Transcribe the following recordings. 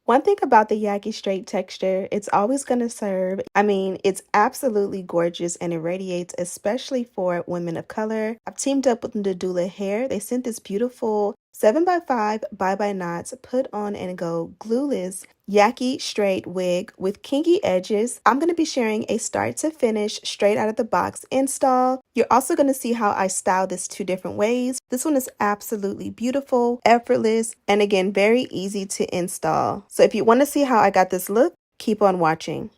One thing about the Yaki straight texture, it's always going to serve. I mean, it's absolutely gorgeous and it radiates, especially for women of color. I've teamed up with Nadula Hair. They sent this beautiful 7x5 bye-bye knots put on and go glueless Yaki straight wig with kinky edges. I'm going to be sharing a start to finish straight out of the box install. You're also going to see how I style this two different ways. This one is absolutely beautiful, effortless, and again, very easy to install. So if you want to see how I got this look, keep on watching.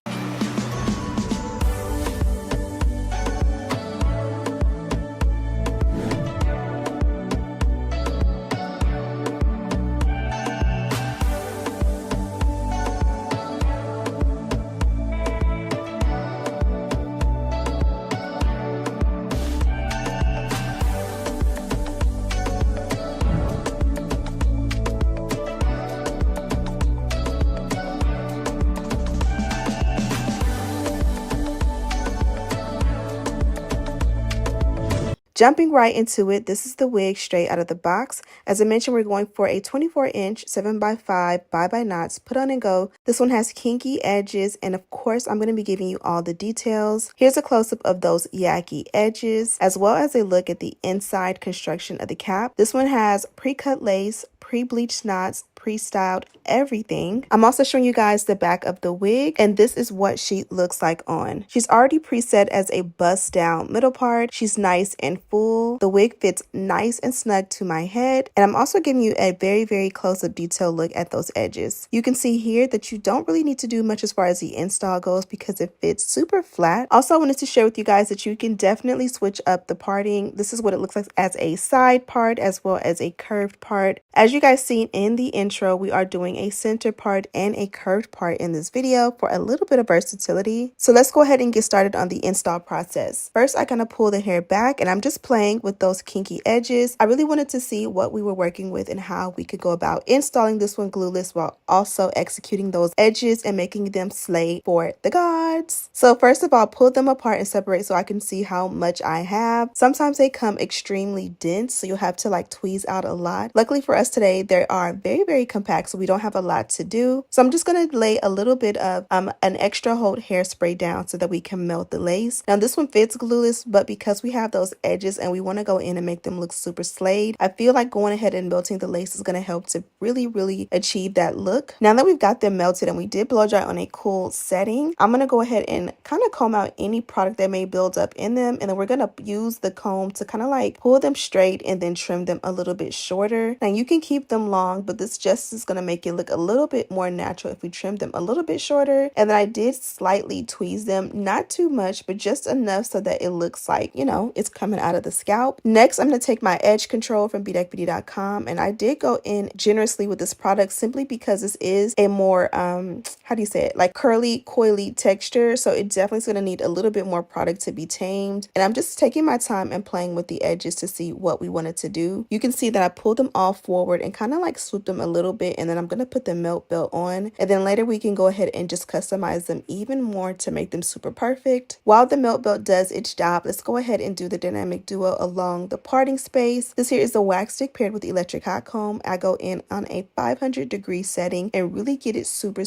Jumping right into it, this is the wig straight out of the box. As I mentioned, we're going for a 24-inch 7x5 bye-bye knots put on and go. This one has kinky edges, and of course, I'm going to be giving you all the details. Here's a close-up of those Yaki edges, as well as a look at the inside construction of the cap. This one has pre-cut lace, pre-bleached knots, pre-styled everything. I'm also showing you guys the back of the wig, and this is what she looks like on. She's already preset as a bust down middle part. She's nice and full. The wig fits nice and snug to my head, and I'm also giving you a very close-up detailed look at those edges. You can see here that you don't really need to do much as far as the install goes because it fits super flat. Also, I wanted to share with you guys that you can definitely switch up the parting. This is what it looks like as a side part as well as a curved part. As you guys seen in the intro, we are doing a center part and a curved part in this video for a little bit of versatility. So let's go ahead and get started on the install process. First, I'm gonna pull the hair back and I'm just playing with those kinky edges. I really wanted to see what we were working with and how we could go about installing this one glueless while also executing those edges and making them slay for the gods. So first of all, pull them apart and separate so I can see how much I have. Sometimes they come extremely dense, so you'll have to like tweeze out a lot. Luckily for us today, they are very compact, so we don't have a lot to do. So I'm just going to lay a little bit of an extra hold hairspray down so that we can melt the lace. Now this one fits glueless, but because we have those edges and we want to go in and make them look super slayed, I feel like going ahead and melting the lace is going to help to really achieve that look. Now that we've got them melted and we did blow dry on a cool setting, I'm going to go ahead and kind of comb out any product that may build up in them, and then we're going to use the comb to kind of like pull them straight and then trim them a little bit shorter. Now you can keep them long, but this just is going to make it look a little bit more natural if we trim them a little bit shorter. And then I did slightly tweeze them, not too much, but just enough so that it looks like, you know, it's coming out of the scalp. Next, I'm going to take my edge control from BeadecBeauty.com, and I did go in generously with this product simply because this is a more how do you say it, like curly coily texture, so it definitely is going to need a little bit more product to be tamed. And I'm just taking my time and playing with the edges to see what we wanted to do. You can see that I pulled them all forward and kind of like swoop them a little bit, and then I'm going to put the melt belt on, and then later we can go ahead and just customize them even more to make them super perfect. While the melt belt does its job, let's go ahead and do the dynamic duo along the parting space. This here is the wax stick paired with the electric hot comb. I go in on a 500-degree setting and really get it super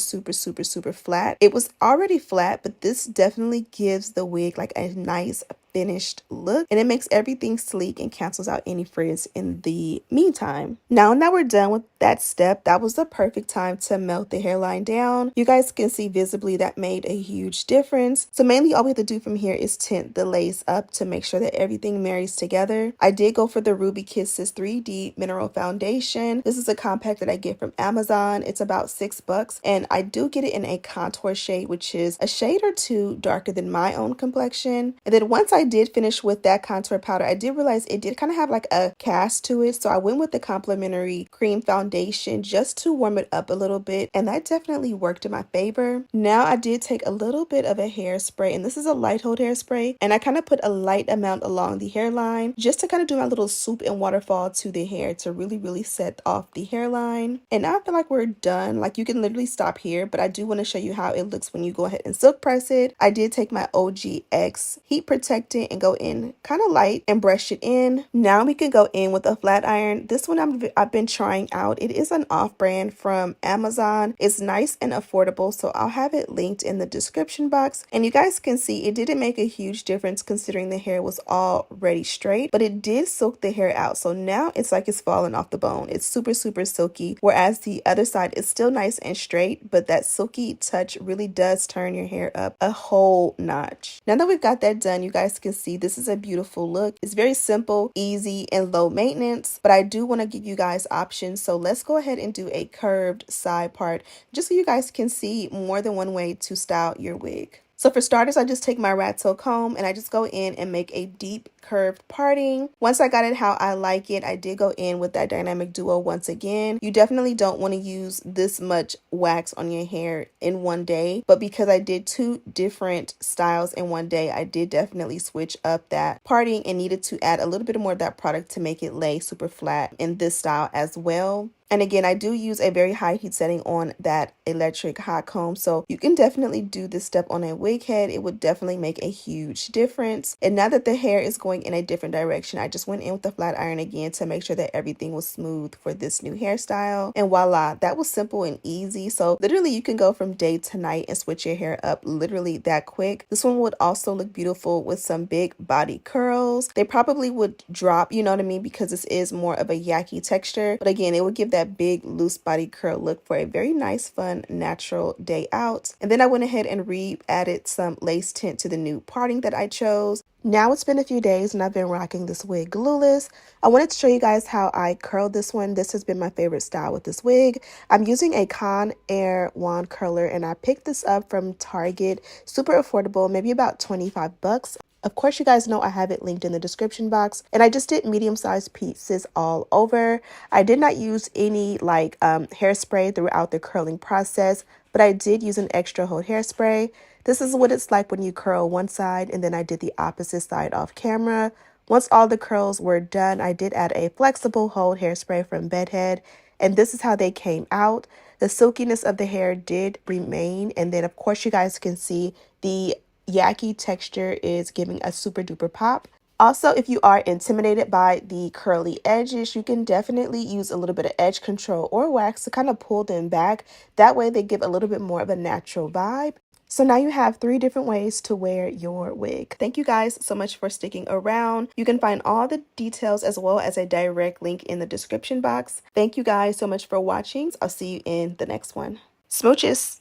flat. It was already flat, but this definitely gives the wig like a nice finished look, and it makes everything sleek and cancels out any frizz in the meantime. Now we're done with that step, that was the perfect time to melt the hairline down. You guys can see visibly that made a huge difference. So mainly all we have to do from here is tint the lace up to make sure that everything marries together. I did go for the Ruby Kisses 3D Mineral Foundation. This is a compact that I get from Amazon. It's about $6, and I do get it in a contour shade, which is a shade or two darker than my own complexion. And then once I did finish with that contour powder, I did realize it did kind of have like a cast to it, so I went with the complimentary cream foundation just to warm it up a little bit, and that definitely worked in my favor. Now I did take a little bit of a hairspray, and this is a light hold hairspray, and I kind of put a light amount along the hairline just to kind of do my little swoop and waterfall to the hair to really set off the hairline. And now I feel like we're done. Like, you can literally stop here, but I do want to show you how it looks when you go ahead and silk press it. I did take my OGX heat protectant kept it and go in kind of light and brush it in. Now we can go in with a flat iron. This one I've been trying out. It is an off-brand from Amazon. It's nice and affordable, so I'll have it linked in the description box. And you guys can see it didn't make a huge difference considering the hair was already straight, but it did soak the hair out. So now it's like it's falling off the bone. It's super silky, whereas the other side is still nice and straight, but that silky touch really does turn your hair up a whole notch. Now that we've got that done, you guys can see this is a beautiful look. It's very simple, easy, and low maintenance, but I do want to give you guys options. So let's go ahead and do a curved side part just so you guys can see more than one way to style your wig. So for starters, I just take my rat tail comb and I just go in and make a deep curved parting. Once I got it how I like it, I did go in with that dynamic duo once again. You definitely don't want to use this much wax on your hair in one day, but because I did 2 different styles in one day, I did definitely switch up that parting and needed to add a little bit more of that product to make it lay super flat in this style as well. And again, I do use a very high heat setting on that electric hot comb, so you can definitely do this step on a wig head. It would definitely make a huge difference. And now that the hair is going in a different direction, I just went in with the flat iron again to make sure that everything was smooth for this new hairstyle. And voila, that was simple and easy. So literally you can go from day to night and switch your hair up literally that quick. This one would also look beautiful with some big body curls. They probably would drop, you know what I mean, because this is more of a yaki texture. But again, it would give that big loose body curl look for a very nice, fun, natural day out. And then I went ahead and added some lace tint to the new parting that I chose. Now it's been a few days and I've been rocking this wig Glueless. I wanted to show you guys how I curled this one. This has been my favorite style with this wig. I'm using a Conair wand curler and I picked this up from Target. Super affordable, maybe about 25 bucks. Of course, you guys know I have it linked in the description box, and I just did medium-sized pieces all over. I did not use any hairspray throughout the curling process, but I did use an extra hold hairspray. This is what it's like when you curl one side, and then I did the opposite side off camera. Once all the curls were done, I did add a flexible hold hairspray from Bedhead, and this is how they came out. The silkiness of the hair did remain, and then of course you guys can see the yaki texture is giving a super duper pop. Also, if you are intimidated by the curly edges, you can definitely use a little bit of edge control or wax to kind of pull them back. That way they give a little bit more of a natural vibe. So now you have 3 different ways to wear your wig. Thank you guys so much for sticking around. You can find all the details as well as a direct link in the description box. Thank you guys so much for watching. I'll see you in the next one. Smooches!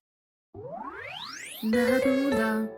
Nadula.